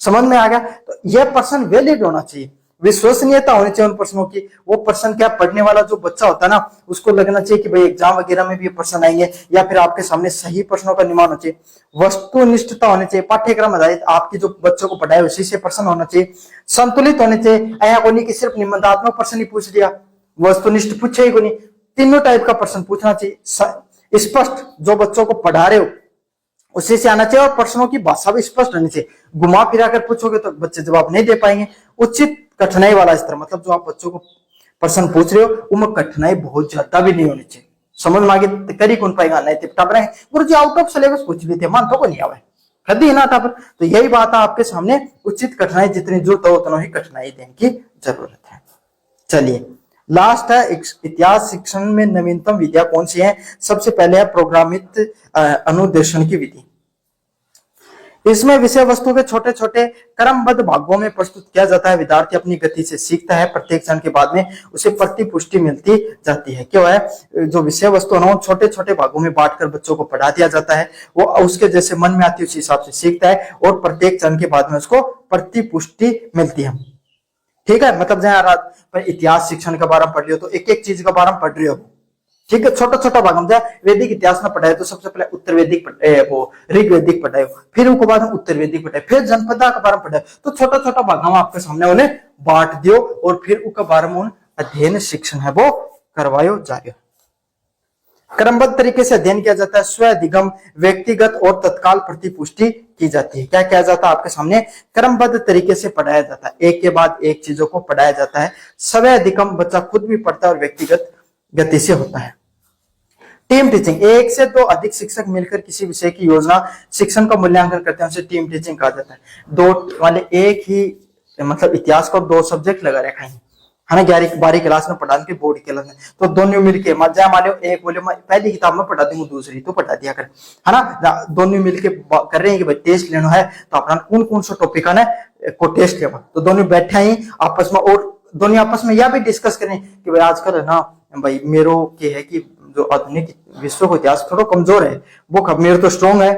समझ में आ गया? तो यह प्रश्न वैलिड होना चाहिए, विश्वसनीयता होनी चाहिए उन प्रश्नों की। वो प्रश्न क्या पढ़ने वाला जो बच्चा होता है ना, उसको लगना चाहिए कि भाई एग्जाम वगैरह में भी ये प्रश्न आएंगे, या फिर आपके सामने सही प्रश्नों का निर्माण होना चाहिए। वस्तुनिष्ठता होनी चाहिए, पाठ्यक्रम आधारित आपकी जो बच्चों को पढ़ाए उसी से प्रश्न होना चाहिए। संतुलित होने चाहिए, ऐसा कोई नहीं कि सिर्फ निबंधात्मक प्रश्न ही पूछ दिया, वस्तुनिष्ठ पूछे ही कोई नहीं। तीनों टाइप का प्रश्न पूछना चाहिए। स्पष्ट, जो बच्चों को पढ़ा रहे हो उसी से आना चाहिए, और प्रश्नों की भाषा भी स्पष्ट होनी चाहिए। घुमा फिरा कर पूछोगे तो बच्चे जवाब नहीं दे पाएंगे। उचित कठिनाई वाला स्तर, मतलब जो आप बच्चों को प्रश्न पूछ रहे हो उनमें कठिनाई बहुत ज्यादा भी नहीं होनी चाहिए। समझ में आगे करी कौन पाएगा? नहीं टिपटा बनाए गुरु जी आउट ऑफ सिलेबस पूछ भी थे, मान तो को नहीं आवे खदी ना था पर। तो यही बात है आपके सामने, उचित कठिनाई जितनी जरूरत हो उतना ही कठिनाई देने की जरूरत है। चलिए लास्ट है, इतिहास शिक्षण में नवीनतम विधियां कौन सी है? सबसे पहले है प्रोग्रामित अनुदेशन की विधि। इसमें विषय वस्तु के छोटे छोटे क्रमबद्ध भागों में प्रस्तुत किया जाता है। विद्यार्थी अपनी गति से सीखता है, प्रत्येक क्षण के बाद में उसे प्रतिपुष्टि मिलती जाती है। क्यों है? जो विषय वस्तु है छोटे छोटे भागों में बांटकर बच्चों को पढ़ा दिया जाता है, वो उसके जैसे मन में आती है उसी हिसाब से सीखता है और प्रत्येक क्षण के बाद में उसको प्रतिपुष्टि मिलती है। ठीक है, मतलब जहां रात पर इतिहास शिक्षण के बारे में पढ़ लियो तो एक एक चीज के बारे में पढ़ रही हो, ठीक है, छोटा छोटा भाग हम वैदिक इतिहास में पढ़ाए तो सबसे पहले उत्तर वैदिक वो ऋग्वैदिक पढ़ाए, फिर उनको बाद में उत्तर वैदिक पढ़ाए, फिर जनपदा के बारे में पढ़ाए। तो छोटा छोटा भाग हम आपके सामने उन्हें बांट दियो और फिर उनके बारे में अध्ययन शिक्षण है वो करवायो जा रहा है। क्रमबद्ध तरीके से अध्ययन किया जाता है, स्वअधिगम, व्यक्तिगत और तत्काल प्रतिपुष्टि की जाती है। क्या किया जाता है आपके सामने? क्रमबद्ध तरीके से पढ़ाया जाता है, एक के बाद एक चीजों को पढ़ाया जाता है। स्वअधिगम बच्चा खुद भी पढ़ता है और व्यक्तिगत गति से होता है। टीम टीचिंग, एक से दो अधिक शिक्षक मिलकर किसी विषय की योजना शिक्षण का मूल्यांकन करते हैं, उसे टीम टीचिंग कहा जाता है। दो वाले एक ही मतलब इतिहास को दो सब्जेक्ट लगा रखा है ना, 11वीं क्लास में पढ़ा के बोर्ड के क्लास में, तो दोनों मिलके मान लो एक बोले मैं पहली किताब में पढ़ा दूंगा, दूसरी तो पढ़ा दिया कर, है ना। दोनों मिलके कर रहे हैं कि भाई टेस्ट लेना है तो अपना कौन कौन सा टॉपिक है को टेस्ट लेवा, तो दोनों बैठे ही आपस में और दोनों आपस में यह भी डिस्कस करें कि भाई आजकल है ना भाई मेरो के है कि जो आधुनिक विश्व का इतिहास थोड़ा कमजोर है, वो मेरे तो स्ट्रॉन्ग है।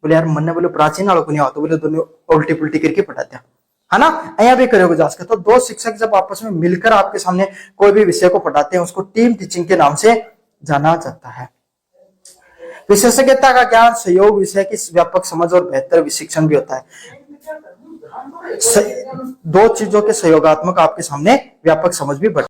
बोले यार मन ने बोले प्राचीन वालों को नहीं आता, बोले दोनों उल्टी पुल्टी करके पढ़ाते हैं, है ना। यहाँ भी करोगे जाकर। तो दो शिक्षक जब आपस में मिलकर आपके सामने कोई भी विषय को पढ़ाते हैं उसको टीम टीचिंग के नाम से जाना जाता है। विशेषज्ञता का ज्ञान, सहयोग, विषय की व्यापक समझ और बेहतर शिक्षण भी होता है। दो चीजों के सहयोगात्मक आपके सामने व्यापक समझ भी बढ़